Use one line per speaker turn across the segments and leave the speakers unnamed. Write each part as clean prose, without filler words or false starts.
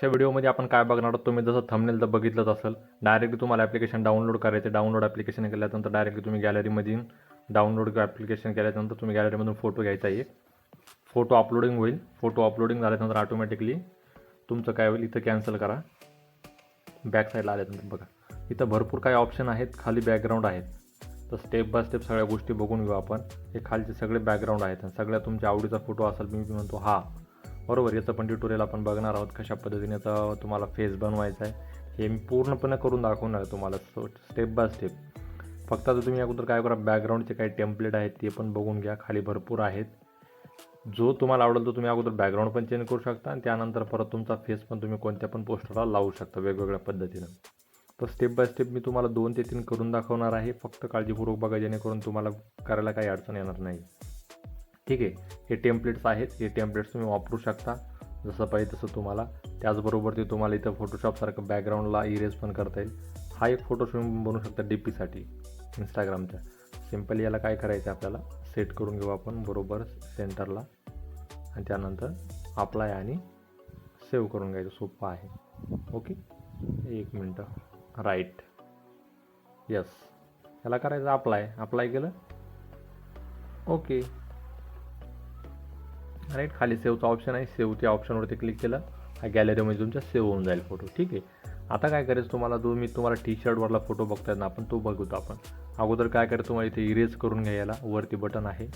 त्या व्हिडिओमध्ये आपण काय बघणार आहोत, तुम्ही जसं थंबनेल तर बघितलंच असेल. डायरेक्टली तुम्हाला ॲप्लिकेशन डाउनलोड करायचं. डाउनलोड ॲप्लिकेशन केल्यानंतर डायरेक्टली तुम्ही गॅलरीमधून डाउनलोड ॲप्लिकेशन केल्यानंतर तुम्ही गॅलरीमधून फोटो घ्यायचा आहे. फोटो अपलोडिंग होईल. फोटो अपलोडिंग झाल्यानंतर ऑटोमॅटिकली तुमचं काय होईल, इथं कॅन्सल करा. बॅक साईडला आल्यानंतर बघा इथं भरपूर काही ऑप्शन आहेत, खाली बॅकग्राऊंड आहेत. तर स्टेप बाय स्टेप सगळ्या गोष्टी बघून घेऊ आपण. हे खालचे सगळे बॅकग्राऊंड आहेत आणि सगळ्या तुमच्या आवडीचा फोटो असेल, मी म्हणतो हा बरोबर. याचं पण ट्युटोरियल आपण बघणार आहोत, कशा पद्धतीने याचा तुम्हाला फेस बनवायचा आहे हे मी पूर्णपणे करून दाखवणार आहे तुम्हाला स्टेप बाय स्टेप. फक्त आता तुम्ही अगोदर काय करा, बॅकग्राऊंडचे काही टेम्पलेट आहेत ते पण बघून घ्या, खाली भरपूर आहेत. जो तुम्हाला आवडेल तो तुम्ही अगोदर बॅकग्राऊंड पण चेंज करू शकता आणि त्यानंतर परत तुमचा फेस पण तुम्ही कोणत्या पण पोस्टरला लावू शकता वेगवेगळ्या पद्धतीनं. तर स्टेप बाय स्टेप मी तुम्हाला 2 ते 3 करून दाखवणार आहे. फक्त काळजीपूर्वक बघा, जेणेकरून तुम्हाला करायला काही अडचण येणार नाही. ठीक आहे. हे टेम्पलेट्स आहेत, हे टेम्पलेट्स तुम्ही वापरू शकता जसं पाहिजे तसं तुम्हाला. त्याचबरोबर ते तुम्हाला इथं फोटोशॉपसारखं बॅकग्राऊंडला इरेज पण करता येईल. हा एक फोटोशूट बनवू शकता DPसाठी इंस्टाग्रामच्या. सिम्पली याला काय करायचं, आपल्याला सेट करून घेऊ आपण बरोबर सेंटरला आणि त्यानंतर अप्लाय आणि सेव्ह करून घ्यायचं. सोपं आहे. ओके, 1 मिनटं. राईट, यस, याला करायचं अप्लाय केलं. Okay, right. खाली सेव्हचा ऑप्शन आहे, सेव्ह त्या ऑप्शनवरती क्लिक केलं, हा गॅलरीमध्ये तुमच्या सेव्ह होऊन जाईल फोटो. ठीक आहे. आता काय करायचं तुम्हाला, मी तुम्हाला टी शर्टवरला फोटो बघतायत ना, आपण तो बघतो. आपण अगोदर काय करायचं, तुम्हाला इथे इरेज करून घ्यायला वरती बटन आहे.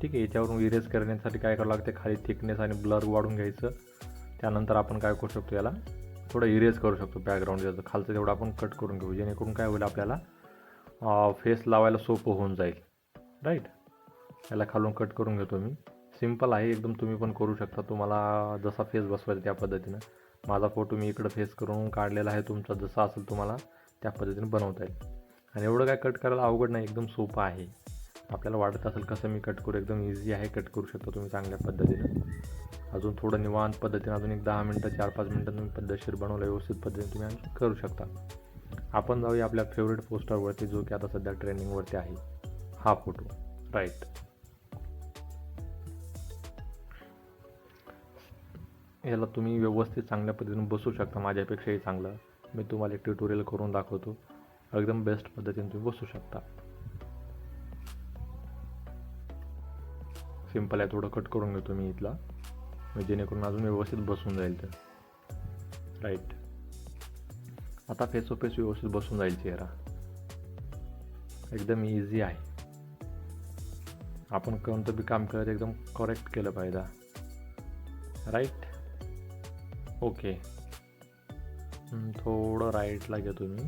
ठीक आहे. याच्यावरून इरेज करण्यासाठी काय करावं लागते, खाली थिकनेस आणि ब्लर वाढून घ्यायचं. त्यानंतर आपण काय करू शकतो, याला थोडं इरेज करू शकतो. बॅकग्राऊंड याचं खालचं तेवढं आपण कट करून घेऊ, जेणेकरून काय होईल, आपल्याला फेस लावायला सोपं होऊन जाईल. राईट. याला खालून कट करून घेतो मी. सिम्पल आहे एकदम, तुम्ही पण करू शकता. तुम्हाला जसा फेस बसवायचा त्या पद्धतीनं. माझा फोटो मी इकडं फेस करून काढलेला आहे. तुमचा जसा असेल तुम्हाला त्या पद्धतीने बनवता येईल. आणि एवढं काय कट करायला अवघड नाही, एकदम सोपं आहे. आपल्याला वाटत असेल कसं मी कट करू, एकदम इझी आहे, कट करू शकता तुम्ही चांगल्या पद्धतीनं. अजून थोडं निवांत पद्धतीनं अजून एक 10 मिनटं 4-5 मिनटं तुम्ही पद्धतशीर बनवलं व्यवस्थित पद्धतीने तुम्ही आणखी करू शकता. आपण जाऊया आपल्या फेवरेट पोस्टरवरती, जो की आता सध्या ट्रेंडिंगवरती आहे, हा फोटो. राईट. याला तुम्ही व्यवस्थित चांगल्या पद्धतीने बसू शकता, माझ्यापेक्षाही चांगलं. मी तुम्हाला एक ट्युटोरियल करून दाखवतो, एकदम बेस्ट पद्धतीने तुम्ही बसू शकता. सिम्पल आहे. थोडं कट करून घेतो मी इथला, जेणेकरून अजून व्यवस्थित बसून जाईल तर. राईट. आता फेस टू फेस व्यवस्थित बसून जाईल चेहरा. एकदम इझी आहे. आपण कोणतं बी काम करायचं एकदम करेक्ट केलं पाहिजे. राईट. ओके. थोडं राईटला घेतो मी.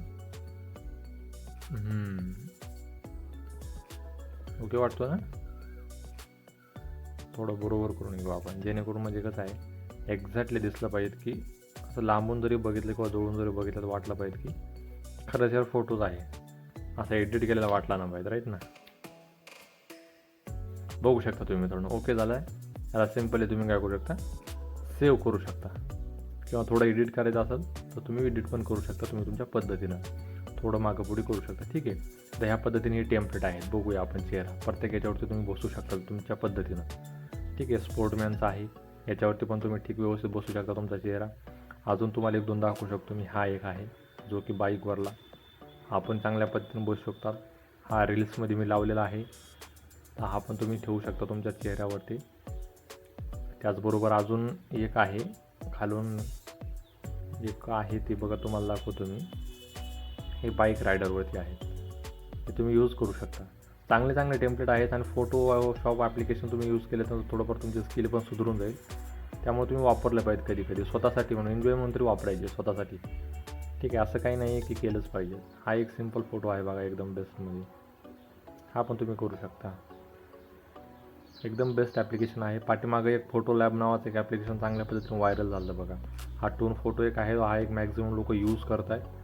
ओके वाटतो ना. थोडं बरोबर करून घेऊ आपण, जेणेकरून म्हणजे कसं आहे, एक्झॅक्टली दिसलं पाहिजे की असं लांबून जरी बघितलं किंवा जवळून जरी बघितलं तर वाटलं पाहिजे की खरंच यार फोटोज आहे, असं एडिट केलेला वाटला ना पाहिजे. राईट ना. बघू शकता तुम्ही मित्रांनो. ओके झालं आहे. याला सिम्पली तुम्ही काय करू शकता, सेव्ह करू शकता. किंवा थोडं एडिट करायचं असेल तर तुम्ही एडिट पण करू शकता तुम्ही तुमच्या पद्धतीनं, थोडं मागं पुढे करू शकता. ठीक आहे. तर ह्या पद्धतीने हे टेम्पलेट आहेत. बघूया आपण चेहरा. प्रत्येक याच्यावरती तुम्ही बसू शकता तुमच्या पद्धतीनं. ठीक आहे. स्पोर्टमॅनचा आहे, याच्यावरती पण तुम्ही ठीक व्यवस्थित बसू शकता तुमचा चेहरा. अजून तुम्हाला 1-2 दाखवू शकतो मी. हा एक आहे जो की बाईकवरला, हा पण चांगल्या पद्धतीने बसू शकतात. हा रील्समध्ये मी लावलेला आहे, तर हा पण तुम्ही ठेवू शकता तुमच्या चेहऱ्यावरती. त्याचबरोबर अजून एक आहे, खालून एक आहे ते बघा, तुम्हाला दाखवतो मी. हे बाईक रायडरवरती आहे, ते तुम्ही यूज करू शकता. चांगले चांगले टेम्पलेट आहेत आणि फोटोशॉप ॲप्लिकेशन तुम्ही यूज केले तर थोडंफार तुमची स्किल पण सुधारून जाईल. त्यामुळे तुम्ही वापरलं पाहिजे कधी कधी स्वतःसाठी, म्हणून एन्जॉय म्हणून तरी वापरायचे स्वतःसाठी. ठीक आहे. असं काही नाही आहे की केलंच पाहिजे. हा एक सिम्पल फोटो आहे बघा, एकदम बेस्टमध्ये. हा पण तुम्ही करू शकता. एकदम बेस्ट ॲप्लिकेशन आहे. पाठीमागे एक फोटो लॅब नावाचं एक ॲप्लिकेशन चांगल्या पद्धतीने व्हायरल झालं बघा. हा टून फोटो एक आहे, हा एक मॅक्झिमम लोक यूज करत आहे.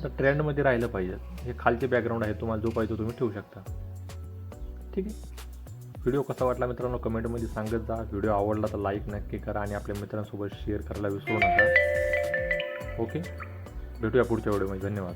तर ट्रेंडमध्ये राहिलं पाहिजे. हे खालचे बॅकग्राऊंड आहे, तुम्हाला जो पाहिजे तुम्ही ठेवू शकता. ठीक आहे. व्हिडिओ कसा वाटला मित्रांनो कमेंटमध्ये सांगत जा. व्हिडिओ आवडला तर लाईक नक्की करा आणि आपल्या मित्रांसोबत शेअर करायला विसरू नका. ओके. भेटूया पुढच्या व्हिडिओमध्ये. धन्यवाद.